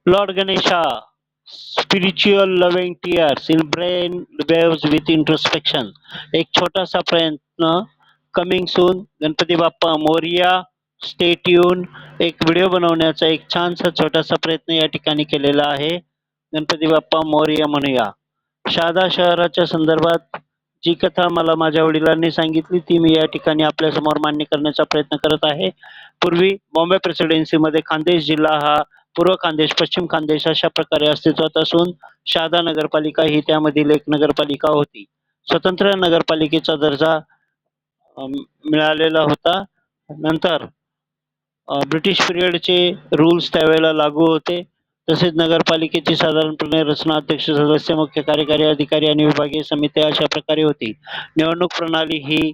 Lord Ganesha, spiritual loving tears in brain waves with introspection. एक छोटासा प्रयत्न coming soon. Ganpati Bappa Morya. Stay tune. एक video बनवण्याचा एक छानसा छोटासा प्रयत्न या ठिकाणी केलेला आहे. गणपती बाप्पा मोरया म्हणूया. शहादा शहराच्या संदर्भात जी कथा मला माझ्या वडिलांनी सांगितली ती मी या ठिकाणी आपल्यासमोर मान्य करण्याचा प्रयत्न करत आहे. पूर्वी बॉम्बे प्रेसिडेन्सीमध्ये खानदेश जिल्हा हा पूर्व खानदेश, पश्चिम खानदेश अशा प्रकारे अस्तित्वात असून शहादा नगरपालिका ही त्यामधील एक नगरपालिका होती. स्वतंत्र नगरपालिकेचा दर्जा मिळालेला होता. नंतर ब्रिटिश पिरियडचे रूल्स त्यावेळेला लागू होते. तसेच नगरपालिकेची साधारणपणे रचना अध्यक्ष, सदस्य, मुख्य कार्यकारी अधिकारी आणि विभागीय समित्या अशा प्रकारे होती. निवडणूक प्रणाली ही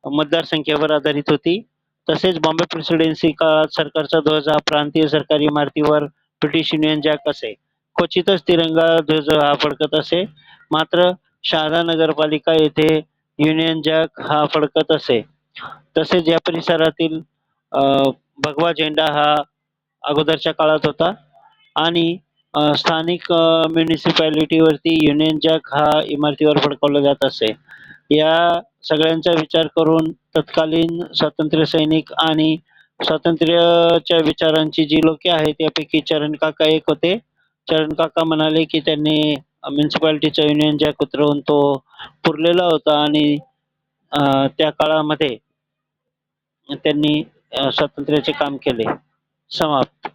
मतदारसंख्येवर आधारित होती. तसेच बॉम्बे प्रेसिडेन्सी काळात सरकारचा ध्वज हा प्रांतीय सरकारी इमारतीवर ब्रिटिश युनियन जॅक असे. क्वचितच तिरंगा ध्वज हा फडकत असे. मात्र शहादा नगरपालिका येथे युनियन जॅक हा फडकत असे. तसेच या परिसरातील भगवा झेंडा हा अगोदरच्या काळात होता आणि स्थानिक म्युनिसिपॅलिटीवरती युनियन जॅक हा इमारतीवर फडकवला जात असे. या सगळ्यांचा विचार करून तत्कालीन स्वातंत्र्य सैनिक आणि स्वातंत्र्याच्या विचारांची जी लोके आहेत त्यापैकी चरण काका एक होते. चरण काका म्हणाले की त्यांनी म्युन्सिपाल्टीचा युनियन जॅक उतरवून तो पुरलेला होता आणि त्या काळामध्ये त्यांनी स्वातंत्र्याचे काम केले. समाप्त.